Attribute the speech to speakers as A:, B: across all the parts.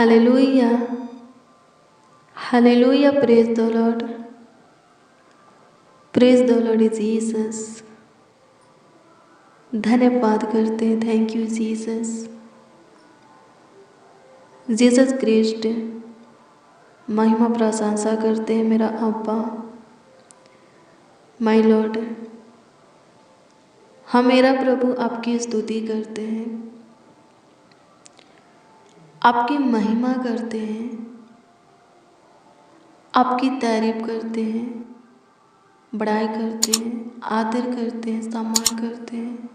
A: Hallelujah. Hallelujah. Praise the Lord. Praise the Lord Jesus. धन्यवाद करते हैं। Thank you Jesus. Jesus Christ महिमा प्रशंसा करते हैं मेरा अब्बा माय लॉर्ड। हम मेरा प्रभु आपकी स्तुति करते हैं, आपकी महिमा करते हैं, आपकी तारीफ करते हैं, बड़ाई करते हैं, आदर करते हैं, सम्मान करते हैं।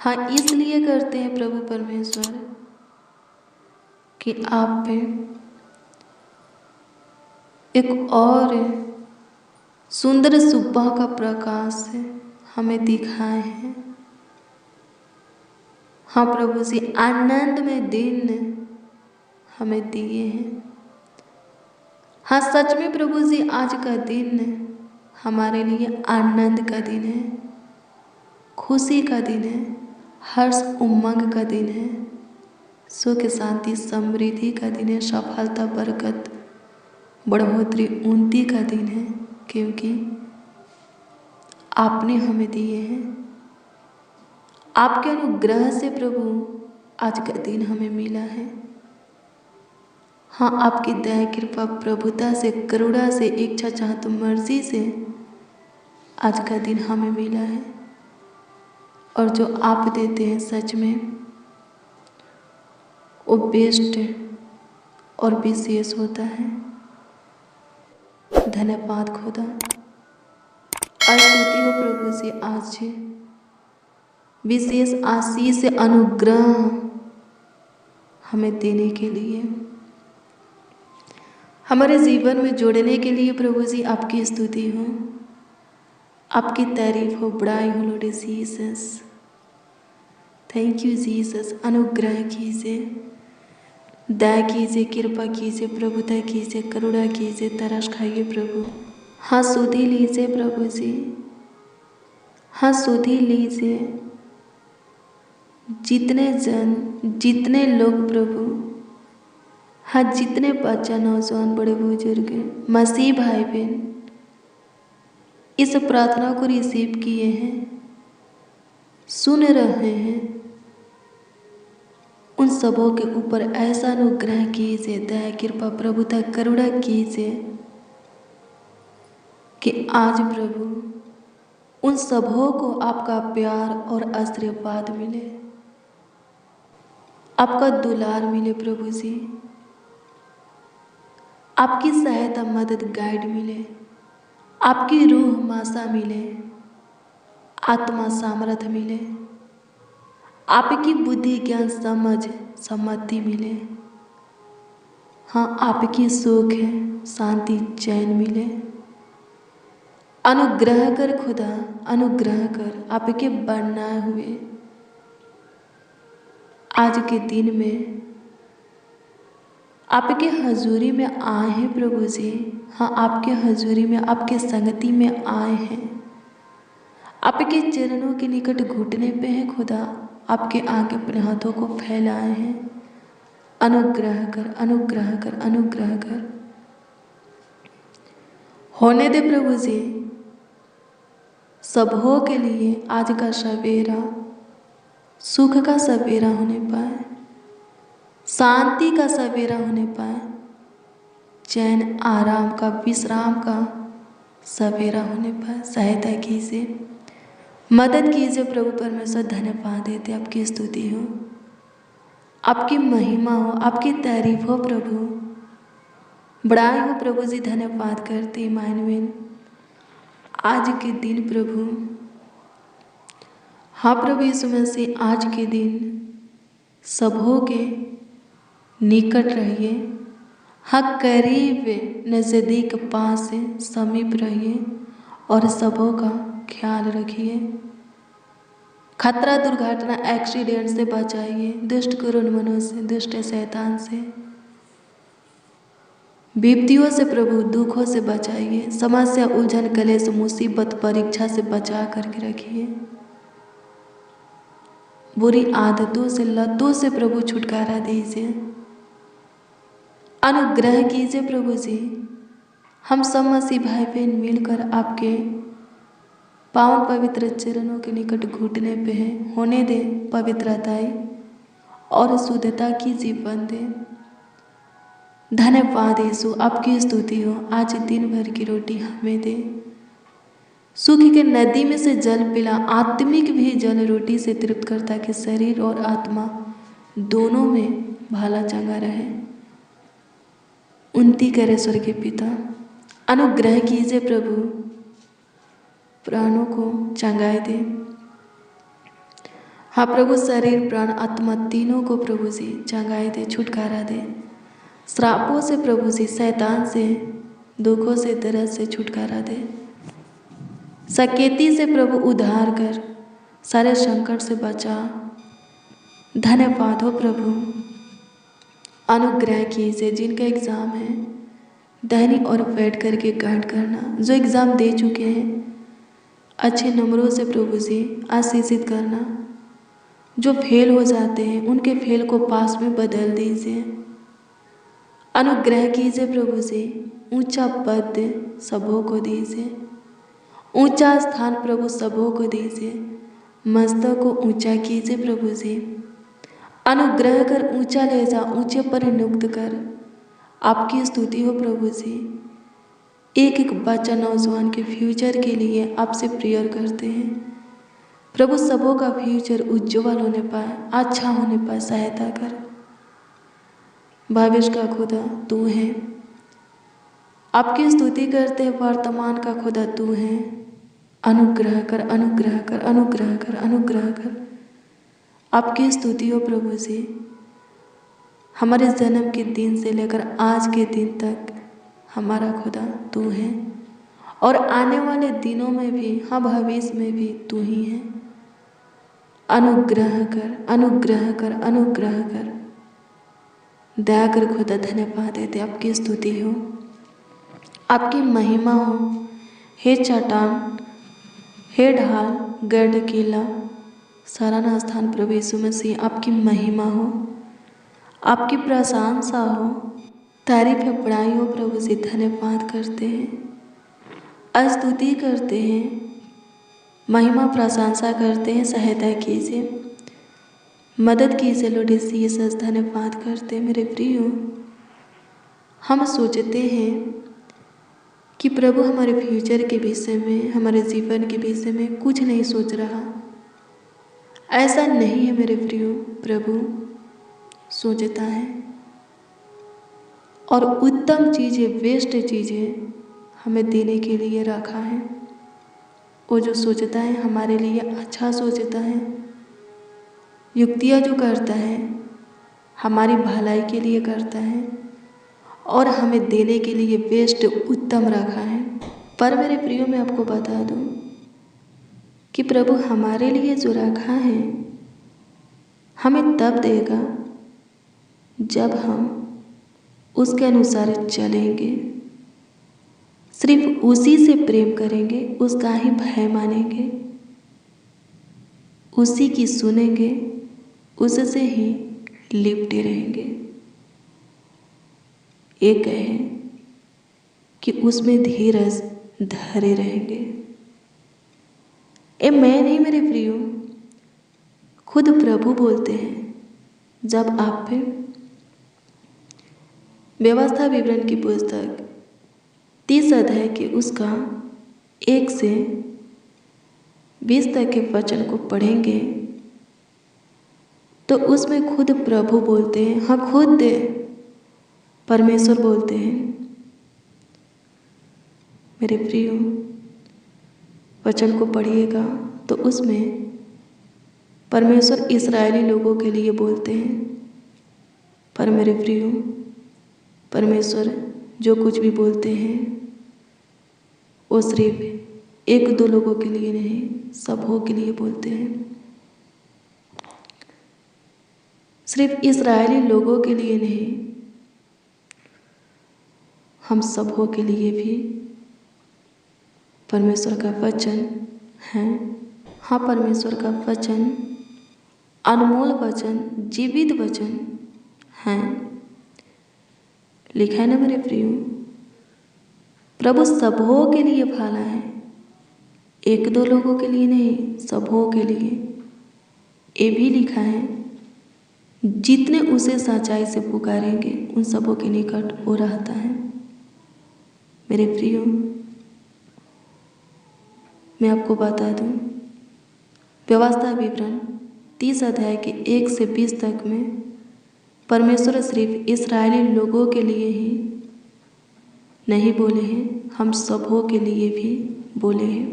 A: हाँ, इसलिए करते हैं प्रभु परमेश्वर कि आप पे एक और सुंदर सुबह का प्रकाश हमें दिखाए हैं। हाँ प्रभु जी, आनंद में दिन हमें दिए हैं। हाँ सच में प्रभु जी, आज का दिन हमारे लिए आनंद का दिन है, खुशी का दिन है, हर्ष उमंग का दिन है, सुख शांति समृद्धि का दिन है, सफलता बरकत बढ़ोतरी उन्नति का दिन है, क्योंकि आपने हमें दिए हैं। आपके अनुग्रह से प्रभु आज का दिन हमें मिला है। हाँ, आपकी दया कृपा प्रभुता से, करुणा से, इच्छा चाहत मर्जी से आज का दिन हमें मिला है। और जो आप देते हैं सच में वो बेस्ट और विशेष होता है। धन्यवाद खुदा। स्तुति हो प्रभु से आज विशेष आशीष अनुग्रह हमें देने के लिए, हमारे जीवन में जोड़ने के लिए प्रभु जी आपकी स्तुति हो, आपकी तारीफ हो, बड़ाई हो Lord Jesus. Thank you Jesus. अनुग्रह कीजिए, दया कीजिए, कृपा कीजिए, प्रभुता कीजिए, करुणा कीजिए, तरस खाइए प्रभु। हाँ सुधि लीजिए प्रभु जी, हाँ सुधि लीजिए। जितने जन, जितने लोग प्रभु, हाँ जितने बच्चा, नौजवान, बड़े बुजुर्ग, मसीह भाई बहन इस प्रार्थना को रिसीव किए हैं, सुन रहे हैं, उन सबों के ऊपर ऐसा अनुग्रह कीजिए, दया कृपा प्रभुता करुणा कीजिए कि आज प्रभु उन सबों को आपका प्यार और आशीर्वाद मिले, आपका दुलार मिले प्रभु जी, आपकी सहायता मदद गाइड मिले, आपकी रूह मासा मिले, आत्मा सामर्थ्य मिले, आपकी बुद्धि ज्ञान समझ सम्मति मिले। हाँ, आपकी सुख है, शांति चैन मिले। अनुग्रह कर खुदा, अनुग्रह कर। आपके बनाए हुए आज के दिन में आपके हजूरी में आए हैं प्रभु जी। हाँ, आपके हजूरी में, आपके संगति में आए हैं, आपके चरणों के निकट घुटने पे हैं खुदा, आपके आगे अपने हाथों को फैलाए हैं। अनुग्रह कर, अनुग्रह कर, अनुग्रह कर। होने दे प्रभु जी सबों के लिए आज का सवेरा सुख का सवेरा होने पाए, शांति का सवेरा होने पाए, चैन आराम का, विश्राम का सवेरा होने पाए। सहायता कीजिए, मदद कीजिए प्रभु परमेश्वर। धन्यवाद देते, आपकी स्तुति हो, आपकी महिमा हो, आपकी तारीफ हो प्रभु, बड़ाई हो प्रभु जी। धन्यवाद करते इमानुएल आज के दिन प्रभु। हाँ प्रभु यीशु मसीह, आज के दिन सबों के निकट रहिए, हाँ करीब, नज़दीक, पास, समीप रहिए और सबों का ख्याल रखिए। खतरा, दुर्घटना, एक्सीडेंट से बचाइए, दुष्ट कुरुन मनों से, दुष्ट शैतान से, विपत्तियों से प्रभु, दुखों से बचाइए, समस्या, उलझन, कलेश, मुसीबत, परीक्षा से बचा करके रखिए। बुरी आदतों से, लतों से प्रभु छुटकारा दीजिए। अनुग्रह कीजिए प्रभु जी। हम सब मसीह भाई बहन मिलकर आपके पावन पवित्र चरणों के निकट घुटने पे हैं। होने दे पवित्रताएं और शुद्धता की जीवन दे। धन्यवाद यीशु, आपकी स्तुति हो। आज दिन भर की रोटी हमें दे। सुख के नदी में से जल पिला, आत्मिक भी जल रोटी से तृप्त कर, ताकि शरीर और आत्मा दोनों में भला चंगा रहे। उन्नति करे स्वर्गीय पिता। अनुग्रह कीजिए प्रभु, प्राणों को चंगाई दे। हाँ प्रभु, शरीर प्राण आत्मा तीनों को प्रभु जी चंगाई दे, छुटकारा दे। श्रापों से प्रभु जी, शैतान से, दुखों से, दर्द से छुटकारा दे। सकेती से प्रभु उद्धार कर, सारे संकट से बचा। धन्यवाद हो प्रभु। अनुग्रह कीजिए जिनका एग्ज़ाम है, दैनिक और बैठ करके गाइड करना। जो एग्ज़ाम दे चुके हैं, अच्छे नंबरों से प्रभु जी आशीषित करना। जो फेल हो जाते हैं, उनके फेल को पास में बदल दीजिए। अनुग्रह कीजिए प्रभु जी, ऊंचा पद सबों को दीजिए। ऊंचा स्थान प्रभु सबों को दीजिए। मस्तक को ऊंचा कीजिए प्रभु जी। अनुग्रह कर ऊंचा ले जा, ऊंचे पर नियुक्त कर। आपकी स्तुति हो प्रभु जी। एक एक बच्चा नौजवान के फ्यूचर के लिए आपसे प्रेयर करते हैं प्रभु। सबों का फ्यूचर उज्ज्वल होने पाए, अच्छा होने पाए, सहायता कर। भविष्य का खुदा तू है। आपकी स्तुति करते हैं, वर्तमान का खुदा तू है। अनुग्रह कर, अनुग्रह कर, अनुग्रह कर, अनुग्रह कर। आपकी स्तुति हो प्रभु जी। हमारे जन्म के दिन से लेकर आज के दिन तक हमारा खुदा तू है, और आने वाले दिनों में भी, हाँ भविष्य में भी तू ही है। अनुग्रह कर, अनुग्रह कर, अनुग्रह कर। दया कर खुदा, धन्यवाद देते। आपकी स्तुति हो, आपकी महिमा हो। हे चट्टान, हे ढाल, गढ़ किला, सराहना स्थान प्रभु यीशु मसीह, आपकी महिमा हो, आपकी प्रशंसा हो, तारीफ बड़ाई हो प्रभु जी। धन्यवाद करते हैं, स्तुति करते हैं, महिमा प्रशंसा करते हैं। सहायता कीजिए, मदद कीजिए लॉर्ड यीशु। धन्यवाद करते हैं मेरे प्रियो। हम सोचते हैं कि प्रभु हमारे फ्यूचर के विषय में, हमारे जीवन के विषय में कुछ नहीं सोच रहा। ऐसा नहीं है मेरे प्रियो, प्रभु सोचता है, और उत्तम चीज़ें, बेस्ट चीज़ें हमें देने के लिए रखा है। वो जो सोचता है हमारे लिए अच्छा सोचता है। युक्तियाँ जो करता है हमारी भलाई के लिए करता है, और हमें देने के लिए बेस्ट, उत्तम रखा है। पर मेरे प्रियो, मैं आपको बता दूं कि प्रभु हमारे लिए जो रखा है हमें तब देगा जब हम उसके अनुसार चलेंगे, सिर्फ उसी से प्रेम करेंगे, उसका ही भय मानेंगे, उसी की सुनेंगे, उससे ही लिपटे रहेंगे। एक है कि उसमें धीरज धरे रहेंगे। ये मैं नहीं मेरे प्रियो, खुद प्रभु बोलते हैं। जब आप पे व्यवस्था विवरण की पुस्तक 30 अध्याय के उसका 1 से 20 तक के वचन को पढ़ेंगे तो उसमें खुद प्रभु बोलते हैं, हाँ खुद परमेश्वर बोलते हैं। मेरे प्रियो, वचन को पढ़िएगा तो उसमें परमेश्वर इस्राएली लोगों के लिए बोलते हैं। पर मेरे प्रियो, परमेश्वर जो कुछ भी बोलते हैं वो सिर्फ 1-2 लोगों के लिए नहीं, सबों के लिए बोलते हैं। सिर्फ इस्राएली लोगों के लिए नहीं, हम सबों के लिए भी परमेश्वर का वचन है। हाँ, परमेश्वर का वचन अनमोल वचन, जीवित वचन है। लिखा है ना मेरे प्रियो, प्रभु सबों के लिए भाला है, एक दो लोगों के लिए नहीं, सबों के लिए। ये भी लिखा है, जितने उसे सच्चाई से पुकारेंगे उन सबों के निकट वो रहता है। मेरे प्रियो, मैं आपको बता दूं, व्यवस्था विवरण 30 अध्याय के 1 से 20 तक में परमेश्वर सिर्फ इस्राएली लोगों के लिए ही नहीं बोले हैं, हम सबों के लिए भी बोले हैं।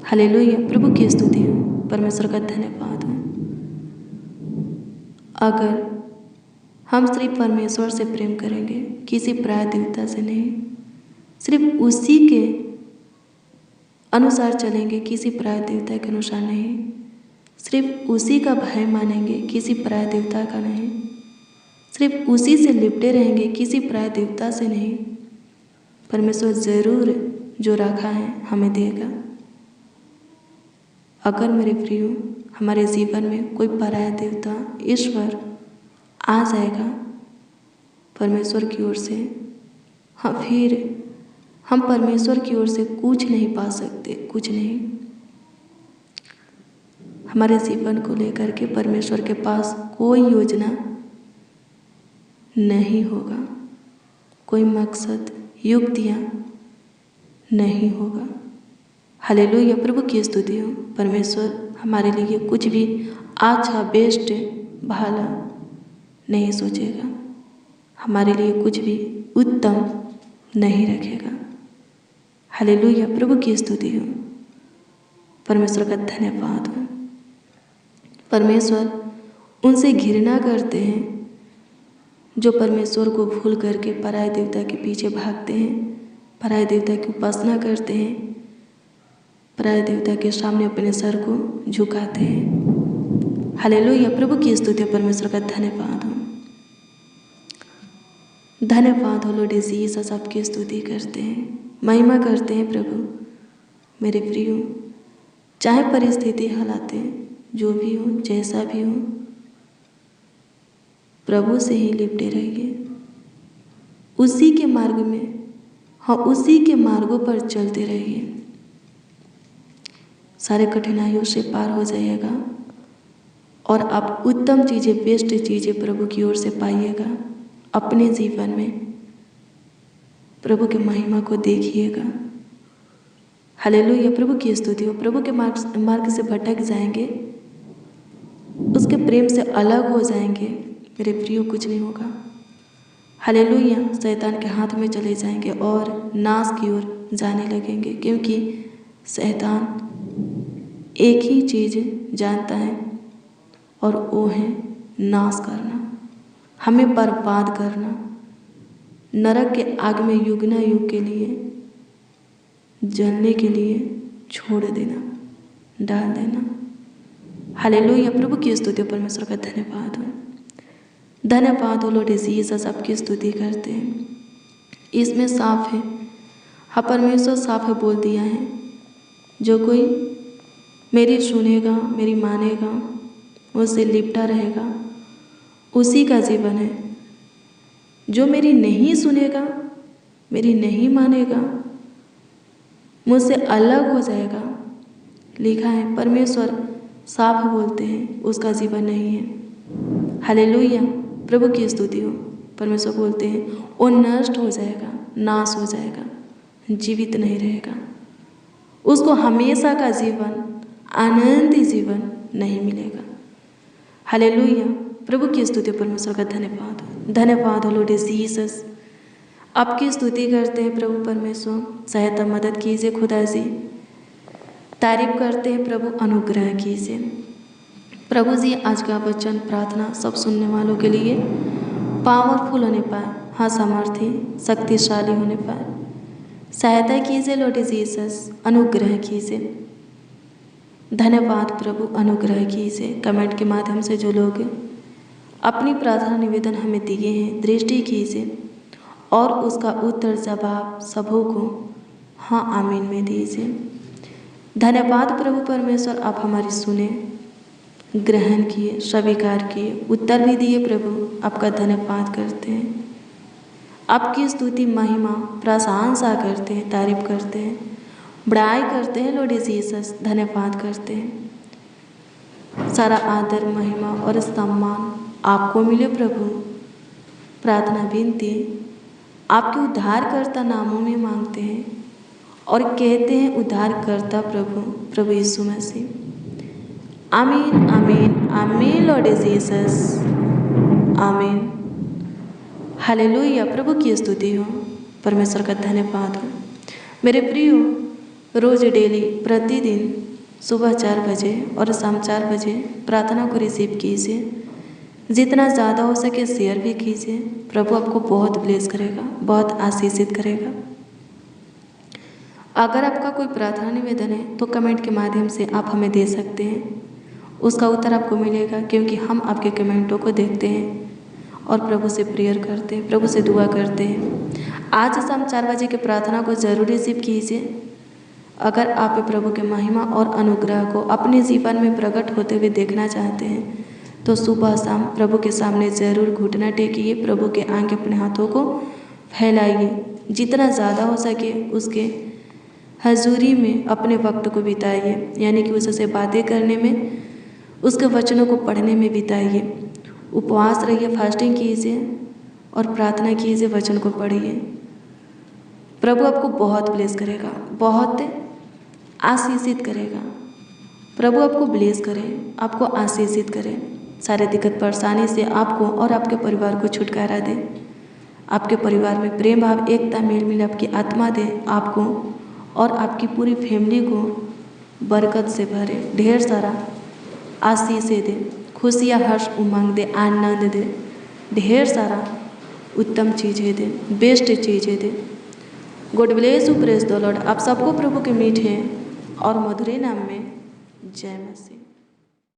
A: हालेलुया, प्रभु की स्तुति हो, परमेश्वर का धन्यवाद हो। अगर हम सिर्फ परमेश्वर से प्रेम करेंगे, किसी पराय देवता से नहीं, सिर्फ उसी के अनुसार चलेंगे, किसी पराय देवता के अनुसार नहीं, सिर्फ उसी का भय मानेंगे, किसी पराय देवता का नहीं, सिर्फ उसी से लिपटे रहेंगे, किसी पराय देवता से नहीं, परमेश्वर ज़रूर जो रखा है हमें देगा। अगर मेरे प्रियो हमारे जीवन में कोई पराया देवता ईश्वर आ जाएगा परमेश्वर की ओर से, हाँ, फिर हम परमेश्वर की ओर से कुछ नहीं पा सकते, कुछ नहीं। हमारे जीवन को लेकर के परमेश्वर के पास कोई योजना नहीं होगा, कोई मकसद, युक्तियाँ नहीं होगा। हालेलुया, प्रभु की स्तुति हो। परमेश्वर हमारे लिए कुछ भी अच्छा, बेस्ट, भला नहीं सोचेगा, हमारे लिए कुछ भी उत्तम नहीं रखेगा। हालेलुया, प्रभु की स्तुति हो, परमेश्वर का धन्यवाद हो। परमेश्वर उनसे घृणा करते हैं जो परमेश्वर को भूल करके पराय देवता के पीछे भागते हैं, पराय देवता की उपासना करते हैं, पराय देवता के सामने अपने सर को झुकाते हैं। हालेलुया, प्रभु की स्तुति, परमेश्वर का धन्यवाद हो। धन्यवाद हो लॉर्ड जीसस, आपकी स्तुति करते हैं, महिमा करते हैं प्रभु। मेरे प्रियो, चाहे परिस्थिति हालातें जो भी हो, जैसा भी हो, प्रभु से ही लिपटे रहिए, उसी के मार्ग में, हाँ, उसी के मार्गों पर चलते रहिए। सारे कठिनाइयों से पार हो जाइएगा और आप उत्तम चीज़ें, बेस्ट चीज़ें प्रभु की ओर से पाइएगा। अपने जीवन में प्रभु के महिमा को देखिएगा। हालेलुया, प्रभु की स्तुति हो। प्रभु के मार्ग से भटक जाएंगे, उसके प्रेम से अलग हो जाएंगे, मेरे प्रियो कुछ नहीं होगा। हालेलुया, शैतान के हाथ में चले जाएंगे और नाश की ओर जाने लगेंगे, क्योंकि शैतान एक ही चीज़ जानता है और वो है नाश करना, हमें बर्बाद करना, नरक के आग में युगना युग के लिए जलने के लिए छोड़ देना, डाल देना। हालेलुया, प्रभु की स्तुति, परमेश्वर का धन्यवाद हो। धन्यवाद हो लॉर्ड जीसस, आपकी स्तुति करते हैं। इसमें साफ है, हाँ, परमेश्वर साफ है बोल दिया है, जो कोई मेरी सुनेगा, मेरी मानेगा, उससे लिपटा रहेगा, उसी का जीवन है। जो मेरी नहीं सुनेगा, मेरी नहीं मानेगा, मुझसे अलग हो जाएगा, लिखा है, परमेश्वर साफ बोलते हैं, उसका जीवन नहीं है। हालेलुया, प्रभु की स्तुति हो। परमेश्वर बोलते हैं वो नष्ट हो जाएगा, नाश हो जाएगा, जीवित नहीं रहेगा, उसको हमेशा का जीवन, आनंदी जीवन नहीं मिलेगा। हालेलुया, प्रभु की स्तुति, परमेश्वर का धन्यवाद हो। धन्यवाद हो लॉर्ड जीसस, आपकी स्तुति करते हैं प्रभु परमेश्वर। सहायता मदद कीजिए खुदा जी, तारीफ करते हैं प्रभु, अनुग्रह कीजिए प्रभु जी। आज का वचन प्रार्थना सब सुनने वालों के लिए पावरफुल होने पाए, हाँ, सामर्थी, शक्तिशाली होने पाए। सहायता कीजिए लॉर्ड जीसस, अनुग्रह कीजिए। धन्यवाद प्रभु, अनुग्रह कीजिए। कमेंट के माध्यम से जो लोग अपनी प्रार्थना निवेदन हमें दिए हैं, दृष्टि कीजिए और उसका उत्तर जवाब सबों को हाँ आमीन में दीजिए। धन्यवाद प्रभु परमेश्वर, आप हमारी सुने, ग्रहण किए, स्वीकार किए, उत्तर भी दिए प्रभु, आपका धन्यवाद करते हैं। आपकी स्तुति महिमा प्रशंसा करते हैं, तारीफ करते हैं, बड़ाई करते हैं। लॉर्ड जीसस धन्यवाद करते हैं। सारा आदर महिमा और सम्मान आपको मिले प्रभु। प्रार्थना विनती आपके उद्धारकर्ता नामों में मांगते हैं और कहते हैं उद्धारकर्ता प्रभु यीशु मसीह। आमीन आमीन आमीन लॉर्ड जीसस आमीन। हालेलुया। प्रभु की स्तुति हो, परमेश्वर का धन्यवाद हो। मेरे प्रियो, रोज़ डेली प्रतिदिन सुबह 4 बजे और शाम 4 बजे प्रार्थना को रिसीव कीजिए। जितना ज़्यादा हो सके शेयर भी कीजिए। प्रभु आपको बहुत ब्लेस करेगा, बहुत आशीषित करेगा। अगर आपका कोई प्रार्थना निवेदन है तो कमेंट के माध्यम से आप हमें दे सकते हैं। उसका उत्तर आपको मिलेगा, क्योंकि हम आपके कमेंटों को देखते हैं और प्रभु से प्रेयर करते हैं, प्रभु से दुआ करते हैं। आज शाम 4 बजे की प्रार्थना को ज़रूर रिसीव कीजिए। अगर आप प्रभु के महिमा और अनुग्रह को अपने जीवन में प्रकट होते हुए देखना चाहते हैं तो सुबह शाम प्रभु के सामने ज़रूर घुटना टेकिए, प्रभु के आगे अपने हाथों को फैलाइए। जितना ज़्यादा हो सके उसके हजूरी में अपने वक्त को बिताइए, यानी कि उससे बातें करने में, उसके वचनों को पढ़ने में बिताइए। उपवास रहिए, फास्टिंग कीजिए और प्रार्थना कीजिए, वचन को पढ़िए। प्रभु आपको बहुत ब्लेस करेगा, बहुत आशीषित करेगा। प्रभु आपको ब्लेस करे, आपको आशीषित करे, सारे दिक्कत परेशानी से आपको और आपके परिवार को छुटकारा दे। आपके परिवार में प्रेम भाव, एकता, मेल मिलाप आपकी आत्मा दे आपको और आपकी पूरी फैमिली को बरकत से भरे, ढेर सारा आशीषें दे, खुशियाँ, हर्ष, उमंग दे, आनंद दे, ढेर सारा उत्तम चीज़ें दे, बेस्ट चीज़ें दे। God bless you, praise the Lord. आप सबको प्रभु के मीठे और मधुरे नाम में जय मसीह।